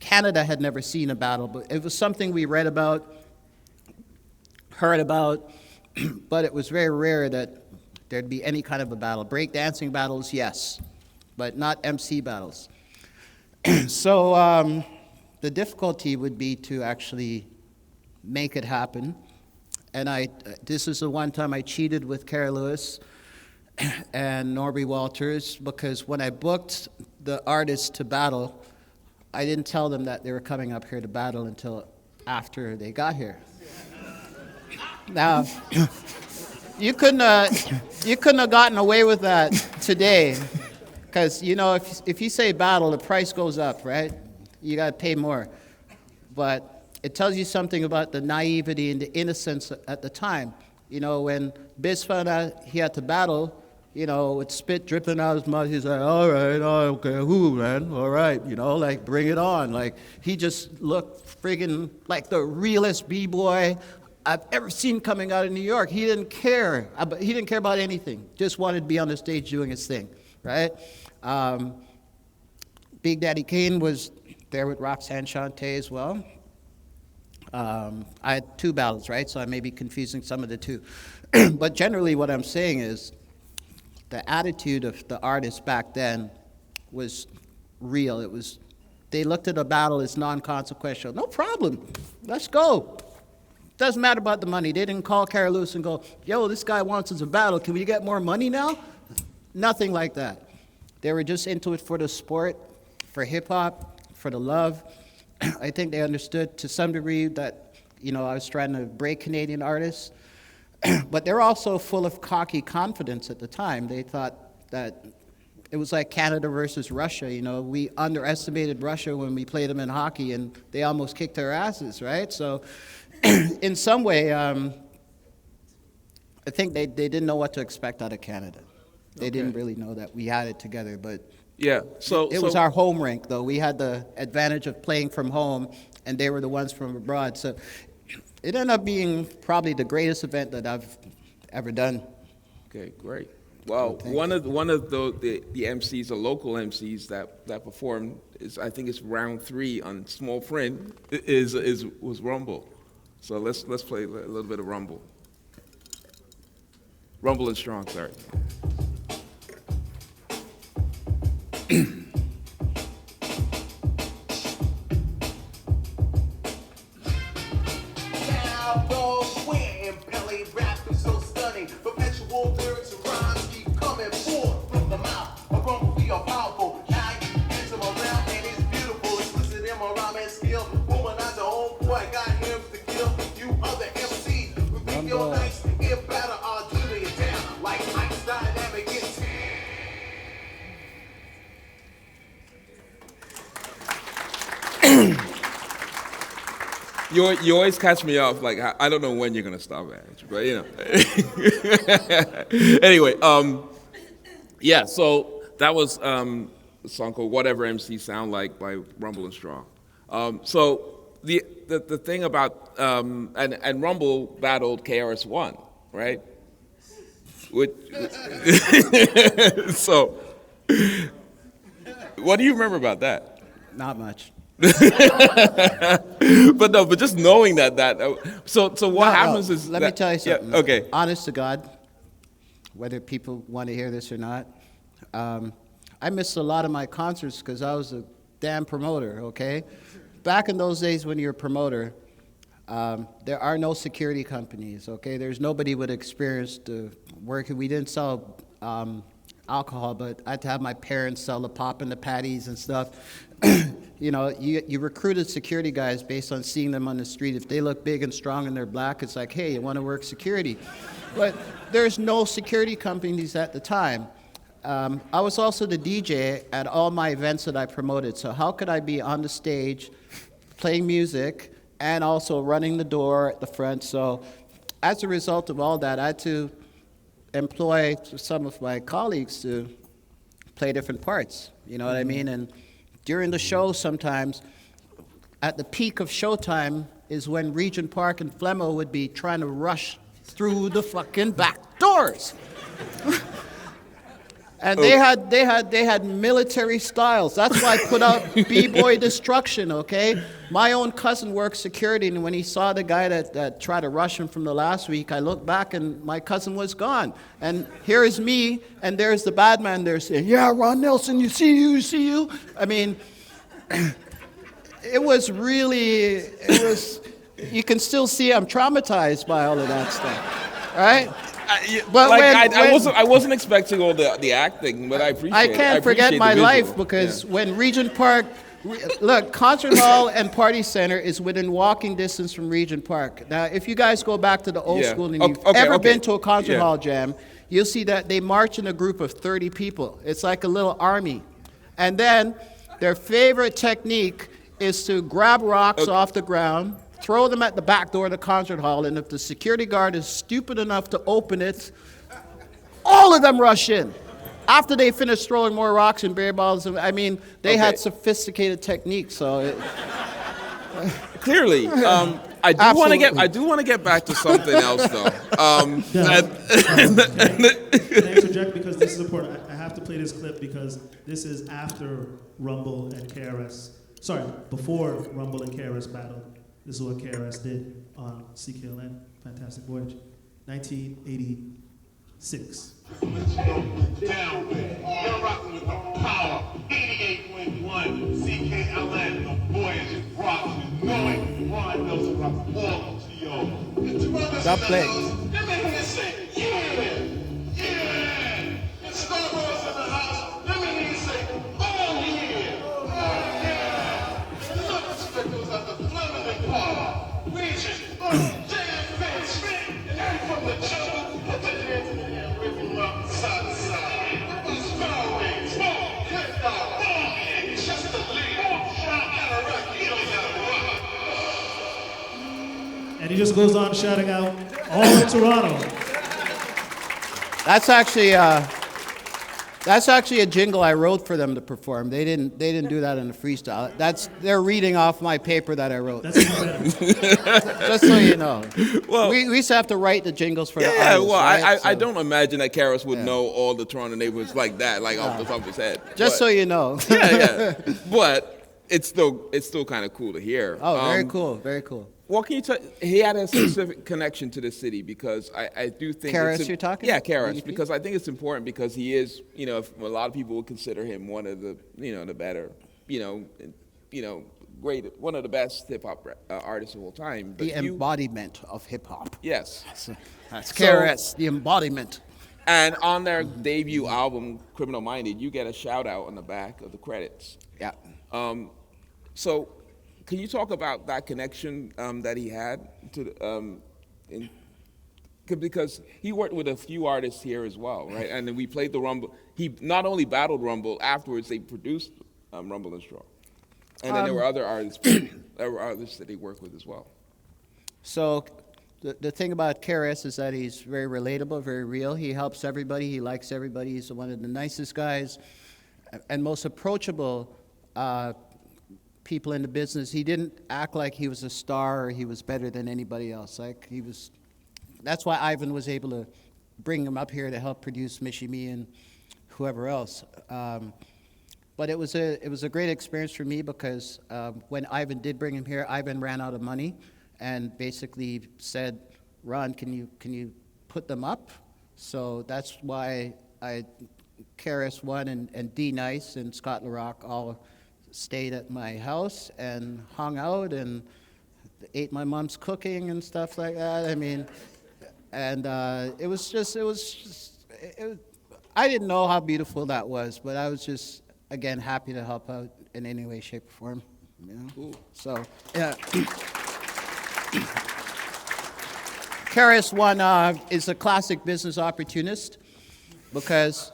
Canada had never seen a battle, but it was something we read about, heard about, but it was very rare that there'd be any kind of a battle. Breakdancing battles, yes, but not MC battles. So the difficulty would be to actually make it happen. And this is the one time I cheated with Carrie Lewis and Norby Walters, because when I booked the artists to battle, I didn't tell them that they were coming up here to battle until after they got here. Now, you couldn't have gotten away with that today, because if you say battle, the price goes up, right? You got to pay more. But it tells you something about the naivety and the innocence at the time. When Biz found out he had to battle, with spit dripping out of his mouth, he's like, all right, okay, who, man, all right, like, bring it on. Like, he just looked friggin' like the realest B-boy I've ever seen coming out of New York. He didn't care. He didn't care about anything. Just wanted to be on the stage doing his thing, right? Big Daddy Kane was there with Roxanne Shante as well. I had two battles, right? So I may be confusing some of the two. But generally what I'm saying is the attitude of the artists back then was real. They looked at a battle as non-consequential. No problem. Let's go. Doesn't matter about the money. They didn't call Carrie Lewis and go, yo, this guy wants us a battle. Can we get more money now? Nothing like that. They were just into it for the sport, for hip-hop, for the love. I think they understood to some degree that, I was trying to break Canadian artists. But they're also full of cocky confidence at the time. They thought that it was like Canada versus Russia. We underestimated Russia when we played them in hockey, and they almost kicked our asses, right? So in some way, I think they didn't know what to expect out of Canada. They didn't really know that we had it together, but Yeah. it was our home rink, though. We had the advantage of playing from home, and they were the ones from abroad. So it ended up being probably the greatest event that I've ever done. Okay, great. Well, one of the MCs, the local MCs that performed I think it's round 3 on Small Friend was Rumble. So let's play a little bit of Rumble. Rumble and Strong, sorry. You always catch me off, like, I don't know when you're going to stop at, but Anyway, yeah, so that was a song called Whatever MC Sound Like by Rumble and Strong. So the thing about, and Rumble battled KRS-One, right? So, what do you remember about that? Not much. but just knowing that so what happens is let me tell you something. Yeah, okay. Honest to God, whether people want to hear this or not, I missed a lot of my concerts because I was a damn promoter. Okay, back in those days when you're a promoter, there are no security companies. Okay, there's nobody with experience to work. We didn't sell alcohol, but I had to have my parents sell the pop and the patties and stuff. You recruited security guys based on seeing them on the street. If they look big and strong and they're black, it's like, hey, you want to work security? But there's no security companies at the time. I was also the DJ at all my events that I promoted. So how could I be on the stage playing music and also running the door at the front? So as a result of all that, I had to employ some of my colleagues to play different parts. You know what I mean? And during the show, sometimes, at the peak of showtime, is when Regent Park and Flemo would be trying to rush through the fucking back doors. And they had military styles. That's why I put out B-Boy Destruction, okay? My own cousin worked security, and when he saw the guy that tried to rush him from the last week, I looked back and my cousin was gone. And here is me, and there's the bad man there saying, yeah, Ron Nelson, you see you. I mean, it was, you can still see I'm traumatized by all of that stuff, right? But I wasn't expecting all the acting, but I appreciate it. I can't forget appreciate my the life visual. because when Regent Park, look, Concert Hall and Party Center is within walking distance from Regent Park. Now, if you guys go back to the old Yeah. school and you've Okay, ever okay. been to a concert Yeah. hall jam, you'll see that they march in a group of 30 people. It's like a little army. And then their favorite technique is to grab rocks off the ground, throw them at the back door of the concert hall, and if the security guard is stupid enough to open it, all of them rush in. After they finish throwing more rocks and beer balls, I mean, they Okay. had sophisticated techniques, so Clearly, I do want to get back to something else though. Can I interject because this is important? I have to play this clip because this is after Rumble and KRS. Sorry, before Rumble and KRS battled. This is what KRS did on CKLN, Fantastic Voyage, 1986. Down there. You're rocking with the power. 88.1 CKLN, the Voyage rocks with knowing Ron Nelson rocks all to y'all. Stop playing. Let me hear you say, yeah, yeah. And Star Wars in the house. Let me hear you say, oh yeah, oh yeah. And look, Spectacles at the Fleming Park. Regent, Jam Finch, and I'm from the jungle. Put your hands in the air, rip them up side to side. Sparring, smoke, hit dog, just the lead. Gotta rock, you don't gotta rock. And he just goes on shouting out, all in Toronto. that's actually a jingle I wrote for them to perform. They didn't do that in a freestyle. They're reading off my paper that I wrote. That's incredible. Just so you know. Well- we used to have to write the jingles for the Yeah, artists, well, right? I So, don't imagine that Karras would know all the Toronto neighborhoods like that, like off the top of his head. just But- so you know. yeah. But it's still kind of cool to hear. Oh, very cool, very cool. Well, can you tell? He had a specific connection to the city because I do think Karras, it's you're talking Yeah, about? Karras, DDP? because I think it's important because he is, a lot of people would consider him one of the, the better, great, one of the best hip hop artists of all time. But The embodiment of hip hop. yes. That's So- KRS, the embodiment. And on their debut album, Criminal Minded, you get a shout out on the back of the credits. Yeah. So, can you talk about that connection that he had to, because he worked with a few artists here as well, right? And then we played the Rumble. He not only battled Rumble, afterwards they produced Rumble and Straw. And then there were other artists, that he worked with as well. So the thing about KRS is that he's very relatable, very real. He helps everybody. He likes everybody. He's one of the nicest guys and most approachable people in the business. He didn't act like he was a star or he was better than anybody else. That's why Ivan was able to bring him up here to help produce Michie Me and whoever else. But it was a great experience for me because when Ivan did bring him here, Ivan ran out of money and basically said, "Ron, can you put them up?" So that's why KRS One and D Nice and Scott LaRock all stayed at my house and hung out and ate my mom's cooking and stuff like that. I mean, and it was I didn't know how beautiful that was, but I was just, again, happy to help out in any way, shape, or form. Cool. So, yeah. KRS One is a classic business opportunist because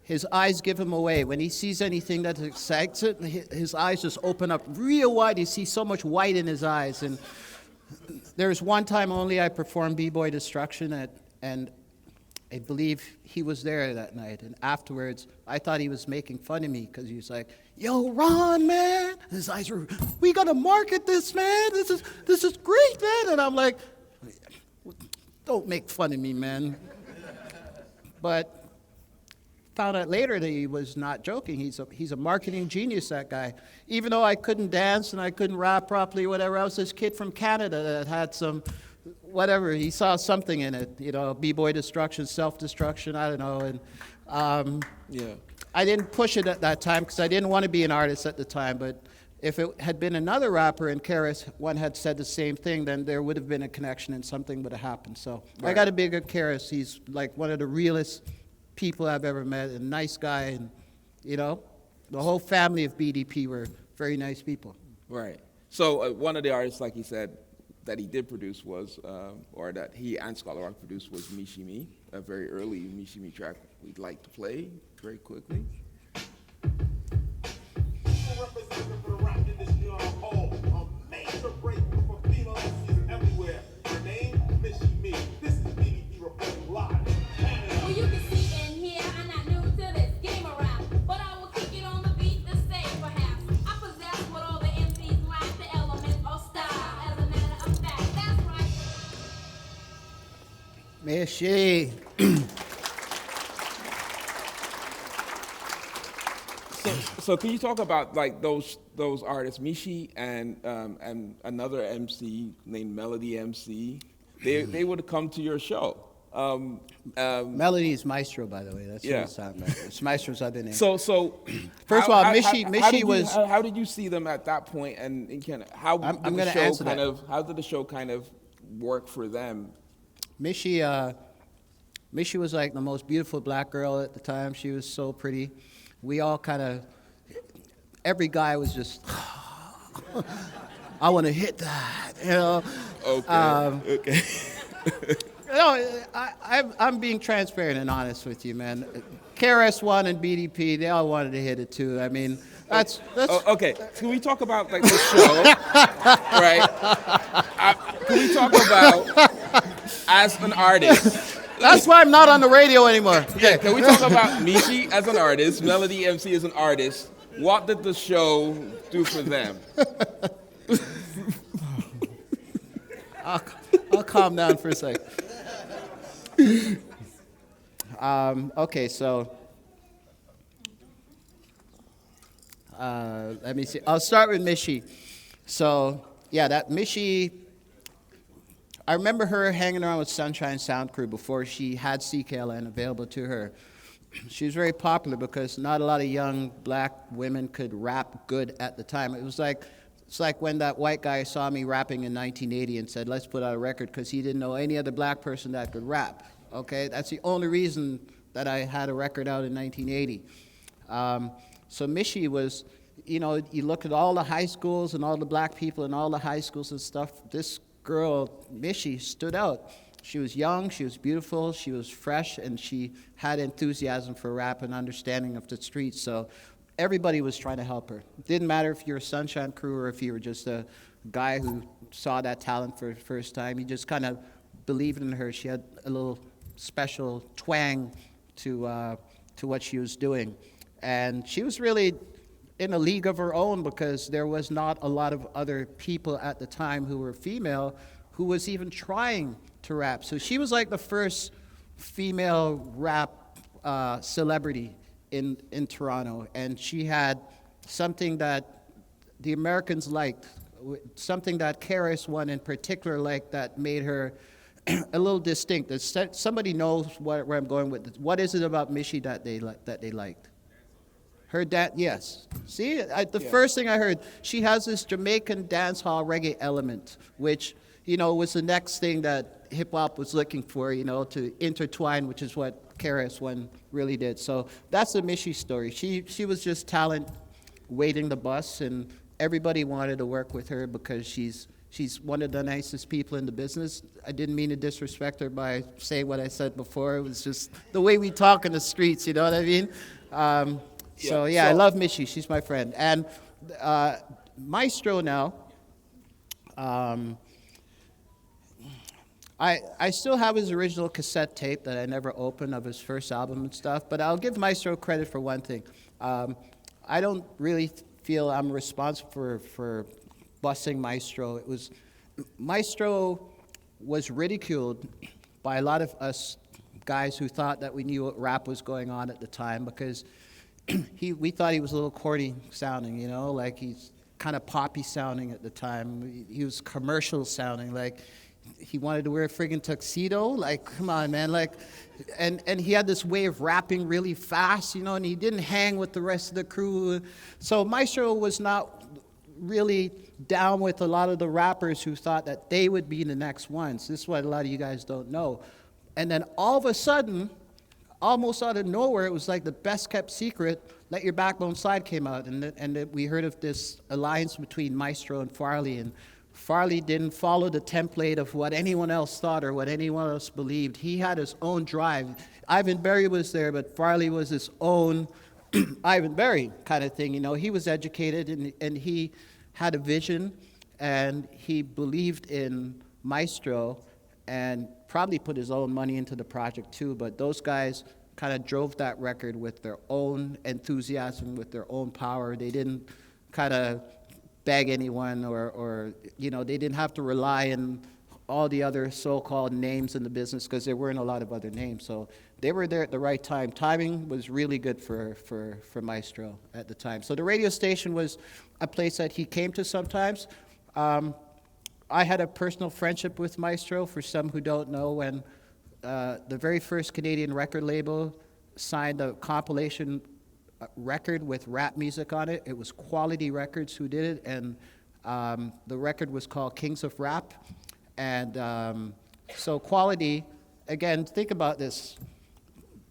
his eyes give him away. When he sees anything that excites it, his eyes just open up real wide. You see so much white in his eyes. And there was one time only I performed B-Boy Destruction and I believe he was there that night, and afterwards, I thought he was making fun of me because he was like, "Yo, Ron, man," his eyes were, "We gotta market this, man. This is great, man." And I'm like, "Don't make fun of me, man." But found out later that he was not joking. He's a marketing genius, that guy. Even though I couldn't dance and I couldn't rap properly, whatever, I was this kid from Canada that had some, whatever, he saw something in it, B-boy destruction, self-destruction, I don't know. And Yeah. I didn't push it at that time because I didn't want to be an artist at the time. But if it had been another rapper and KRS-One had said the same thing, then there would have been a connection and something would have happened. So I got to be a good KRS. He's like one of the realest people I've ever met, a nice guy, and the whole family of BDP were very nice people. Right. So one of the artists, like he said, that he did produce was, or that he and Scholar Rock produced was Mishi Me, a very early Mishi Me track we'd like to play very quickly. Representing for the rap industry on a whole, a major breakthrough for female MCs everywhere. Her name, Mishi Me. This is BDP reporting live. Well, you can see in here, I'm not new to this game of rap, but I will kick it on the beat the same perhaps. I possess what all the MCs lack, the elements of style. As a matter of fact, that's right. Mishi. So can you talk about like those artists, Mishi and another MC named Melody MC? They would come to your show. Melody is Maestro, by the way. That's Yeah. what it sounds like. It's Maestro's other name. So First of all, Mishi was. How did you see them at that point, and kind of how I'm did the gonna show answer kind that. of how did the show kind of work for them? Mishi was like the most beautiful black girl at the time. She was so pretty. We all kind of, every guy was just, I want to hit that, Okay. Okay. I'm being transparent and honest with you, man. KRS-One and BDP, they all wanted to hit it too. I mean, that's Okay. Can we talk about like the show, right? Can we talk about as an artist? that's why I'm not on the radio anymore. Yeah, can we talk about Mishi as an artist, Melody MC as an artist? What did the show do for them? I'll calm down for a second. Okay, so let me see. I'll start with Mishi. So yeah, that Mishi. I remember her hanging around with Sunshine Sound Crew before she had CKLN available to her. She was very popular because not a lot of young black women could rap good at the time. It's like when that white guy saw me rapping in 1980 and said, "Let's put out a record," because he didn't know any other black person that could rap. Okay, that's the only reason that I had a record out in 1980. So Mishi was, you look at all the high schools and all the black people in all the high schools and stuff. This girl, Mishi, stood out. She was young, she was beautiful, she was fresh, and she had enthusiasm for rap and understanding of the streets. So everybody was trying to help her. It didn't matter if you were Sunshine Crew or if you were just a guy who saw that talent for the first time. You just kind of believed in her. She had a little special twang to what she was doing. And she was really in a league of her own because there was not a lot of other people at the time who were female who was even trying to rap. So she was like the first female rap celebrity in Toronto, and she had something that the Americans liked, something that KRS-One in particular liked that made her a little distinct. Somebody knows where I'm going with this. What is it about Mishi that they liked? Her dad, yes. See, the first thing I heard, she has this Jamaican dance hall reggae element, which, was the next thing that hip hop was looking for, to intertwine, which is what KRS-One really did. So that's the Mishi story. She was just talent waiting the bus, and everybody wanted to work with her because she's one of the nicest people in the business. I didn't mean to disrespect her by saying what I said before. It was just the way we talk in the streets, you know what I mean? So I love Mishi. She's my friend. And Maestro now, I still have his original cassette tape that I never opened of his first album and stuff, but I'll give Maestro credit for one thing. I don't really feel I'm responsible for bussing Maestro. Maestro was ridiculed by a lot of us guys who thought that we knew what rap was going on at the time, because we thought he was a little corny sounding, you know, like he's kind of poppy sounding at the time. He was commercial sounding, like he wanted to wear a friggin' tuxedo. Like, come on, man. Like, and he had this way of rapping really fast, you know, and he didn't hang with the rest of the crew. So Maestro was not really down with a lot of the rappers who thought that they would be the next ones. This is what a lot of you guys don't know. And then all of a sudden, almost out of nowhere, it was like the best kept secret, Let Your Backbone Slide came out, and we heard of this alliance between Maestro and Farley, and Farley didn't follow the template of what anyone else thought or what anyone else believed. He had his own drive. Ivan Berry was there, but Farley was his own Ivan Berry kind of thing. You know, he was educated, and he had a vision, and he believed in Maestro, and probably put his own money into the project too. But those guys kind of drove that record with their own enthusiasm, with their own power. They didn't kind of beg anyone, or you know, they didn't have to rely on all the other so-called names in the business, because there weren't a lot of other names. So they were there at the right time. Timing was really good for Maestro at the time. So the radio station was a place that he came to sometimes. I had a personal friendship with Maestro. For some who don't know, when the very first Canadian record label signed a compilation record with rap music on it, it was Quality Records who did it, and the record was called Kings of Rap. And so Quality, again, think about this.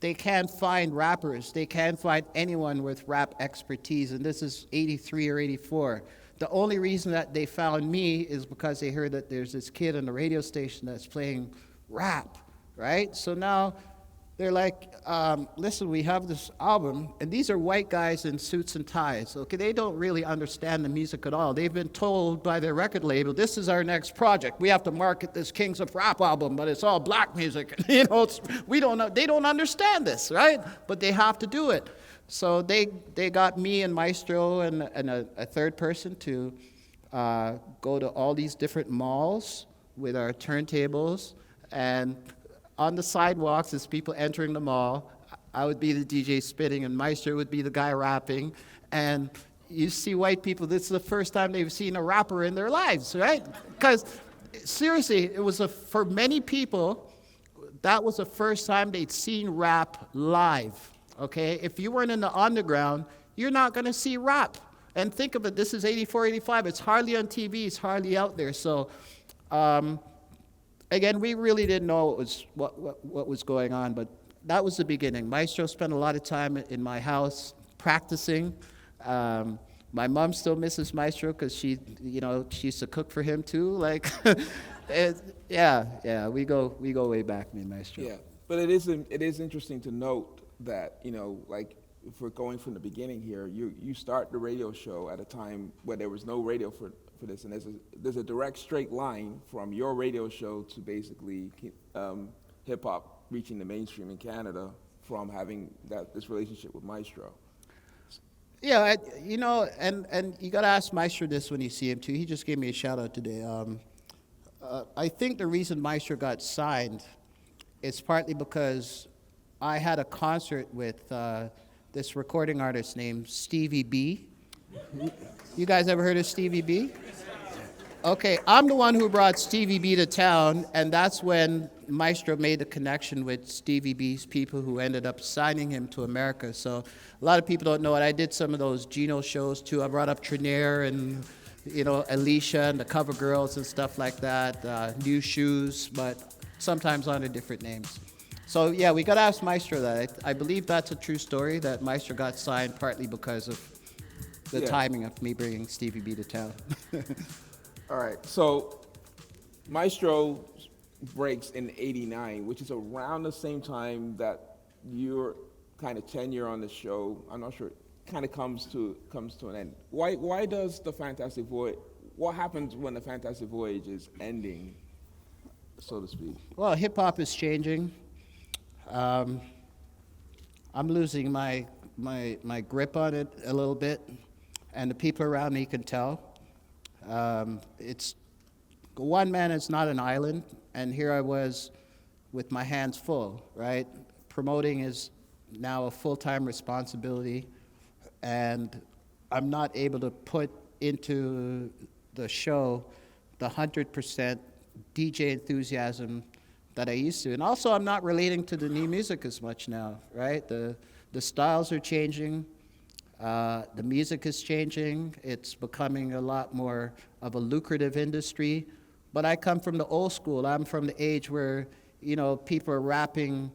They can't find rappers. They can't find anyone with rap expertise, and this is 83 or 84. The only reason that they found me is because they heard that there's this kid on the radio station that's playing rap, right? So now they're like, listen, we have this album, and these are white guys in suits and ties. Okay, they don't really understand the music at all. They've been told by their record label, this is our next project. We have to market this Kings of Rap album, but it's all black music. You know, we don't know. They don't understand this, right? But they have to do it. So they got me and Maestro and a third person to go to all these different malls with our turntables, and on the sidewalks as people entering the mall, I would be the DJ spitting and Maestro would be the guy rapping. And you see white people, this is the first time they've seen a rapper in their lives, right? Because seriously, it was for many people, that was the first time they'd seen rap live. Okay, if you weren't in the underground, you're not going to see rap. And think of it, this is 84, 85. It's hardly on TV. It's hardly out there. So, again, we really didn't know what was going on, but that was the beginning. Maestro spent a lot of time in my house practicing. My mom still misses Maestro because she used to cook for him too. Like, we go way back, me and Maestro. Yeah, but it is interesting to note that, you know, like, if we're going from the beginning here, you start the radio show at a time where there was no radio for this, and there's a direct straight line from your radio show to basically hip hop reaching the mainstream in Canada from having this relationship with Maestro. Yeah, you know, and you got to ask Maestro this when you see him too. He just gave me a shout out today. I think the reason Maestro got signed is partly because I had a concert with this recording artist named Stevie B. You guys ever heard of Stevie B? Okay, I'm the one who brought Stevie B to town, and that's when Maestro made the connection with Stevie B's people, who ended up signing him to America. So a lot of people don't know it. I did some of those Gino shows too. I brought up Trinaire and, you know, Alicia and the Cover Girls and stuff like that, New Shoes, but sometimes under different names. So yeah, we got to ask Maestro that. I believe that's a true story, that Maestro got signed partly because of the timing of me bringing Stevie B to town. All right, so Maestro breaks in '89, which is around the same time that your kind of tenure on the show, I'm not sure, kind of comes to an end. Why does the Fantastic Voyage? What happens when the Fantastic Voyage is ending? so to speak? Well, hip hop is changing. Um, I'm losing my grip on it a little bit, and the people around me can tell. It's one man is not an island, and here I was with my hands full, right? Promoting is now a full-time responsibility, and I'm not able to put into the show the 100% DJ enthusiasm that I used to. And also, I'm not relating to the new music as much now, right? The styles are changing. The music is changing. It's becoming a lot more of a lucrative industry. But I come from the old school. I'm from the age where, you know, people are rapping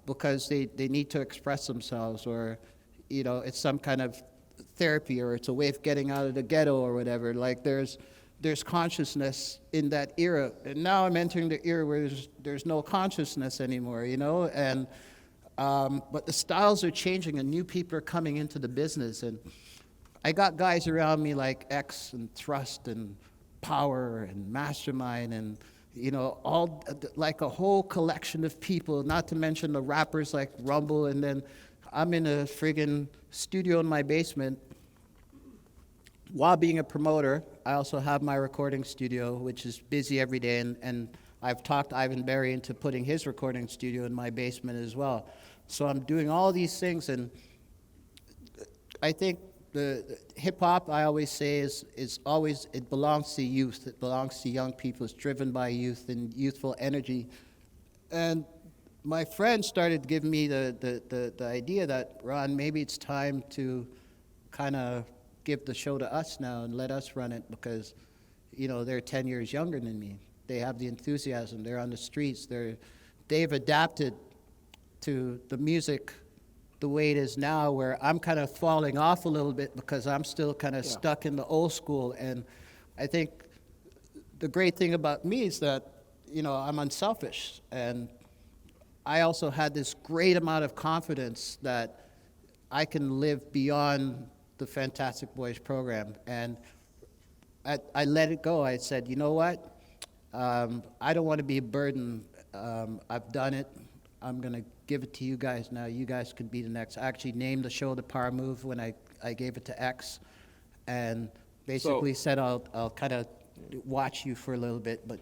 because they need to express themselves, or, you know, it's some kind of therapy, or it's a way of getting out of the ghetto or whatever. Like there's consciousness in that era. And now I'm entering the era where there's no consciousness anymore, you know? And but the styles are changing and new people are coming into the business. And I got guys around me like X and Thrust and Power and Mastermind and, you know, all like a whole collection of people, not to mention the rappers like Rumble. And then I'm in a friggin' studio in my basement. While being a promoter, I also have my recording studio, which is busy every day, and I've talked Ivan Berry into putting his recording studio in my basement as well. So I'm doing all these things, and I think the hip-hop, I always say, is always, it belongs to youth. It belongs to young people. It's driven by youth and youthful energy. And my friend started giving me the idea that, Ron, maybe it's time to kind of give the show to us now and let us run it, because, you know, they're 10 years younger than me. They have the enthusiasm. They're on the streets. They've adapted to the music the way it is now, where I'm kind of falling off a little bit because I'm still kind of stuck in the old school. And I think the great thing about me is that, you know, I'm unselfish. And I also had this great amount of confidence that I can live beyond the Fantastic Voyage program. And I let it go. I said, you know what? I don't want to be a burden. I've done it. I'm going to give it to you guys now. You guys can be the next. I actually named the show The Power Move when I gave it to X, and basically said I'll kind of watch you for a little bit, but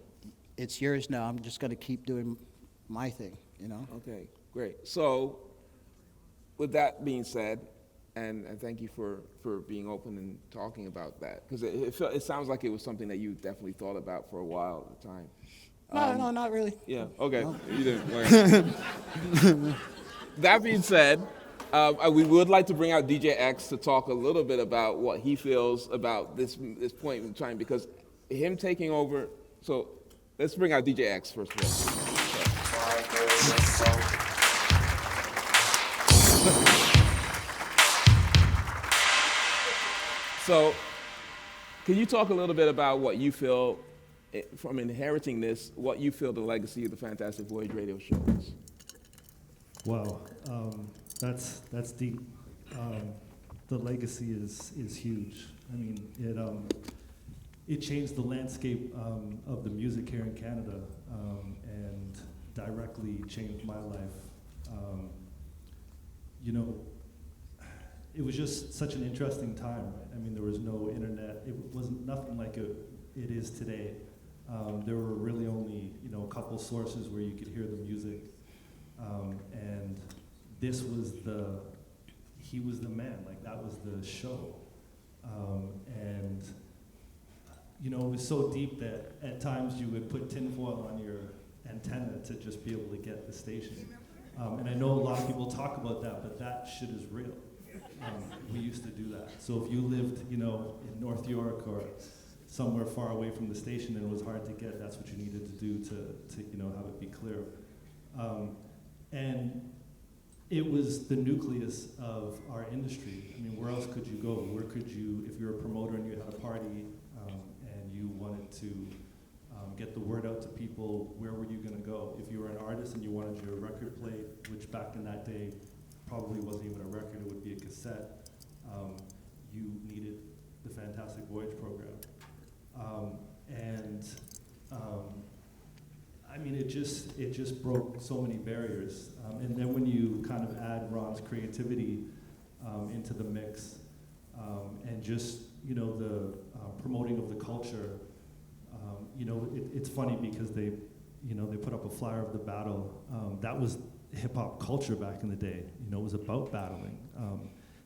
it's yours now. I'm just going to keep doing my thing, you know? Okay, great. So with that being said, and thank you for being open and talking about that, because it sounds like it was something that you definitely thought about for a while at the time. No, not really. Yeah, okay. No. You didn't. Okay. That being said, we would like to bring out DJ X to talk a little bit about what he feels about this point in time, because him taking over. So let's bring out DJ X first of all. So, can you talk a little bit about what you feel, from inheriting this, what you feel the legacy of the Fantastic Voyage radio show is? Wow, that's deep. The legacy is huge. I mean, it changed the landscape of the music here in Canada, and directly changed my life. You know, it was just such an interesting time. Right? I mean, there was no internet. It wasn't nothing like it is today. There were really only, you know, a couple sources where you could hear the music, and this was he was the man. Like, that was the show, and you know, it was so deep that at times you would put tinfoil on your antenna to just be able to get the station. And I know a lot of people talk about that, but that shit is real. We used to do that. So if you lived, you know, in North York or somewhere far away from the station and it was hard to get, that's what you needed to do to you know, have it be clear. And it was the nucleus of our industry. I mean, where else could you go? Where could you, if you're a promoter and you had a party and you wanted to get the word out to people, where were you going to go? If you were an artist and you wanted your record played, which back in that day probably wasn't even a record, it would be a cassette, you needed the Fantastic Voyage program. I mean, it just broke so many barriers. And then when you kind of add Ron's creativity into the mix, and just, you know, the promoting of the culture, you know, it's funny because they put up a flyer of the battle. That was hip hop culture back in the day. You know, it was about battling.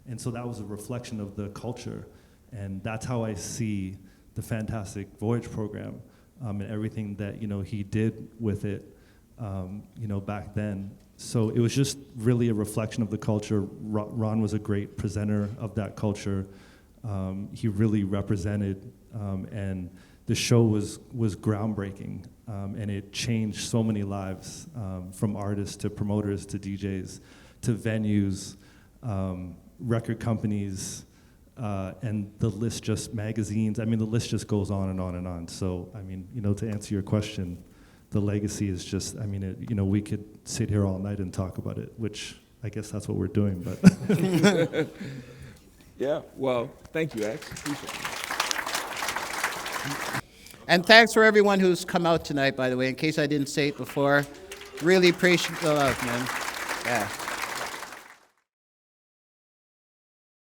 And so that was a reflection of the culture. And that's how I see the Fantastic Voyage program, and everything that, you know, he did with it, you know, back then. So it was just really a reflection of the culture. Ron was a great presenter of that culture. He really represented, and the show was groundbreaking, and it changed so many lives, from artists to promoters to DJs to venues, record companies, and the list, just magazines. I mean, the list just goes on and on and on. So, I mean, you know, to answer your question, the legacy is just, I mean, you know, we could sit here all night and talk about it, which I guess that's what we're doing, but. Yeah, well, thank you, X. Appreciate it. And thanks for everyone who's come out tonight, by the way, in case I didn't say it before. Really appreciate the love, man. Yeah.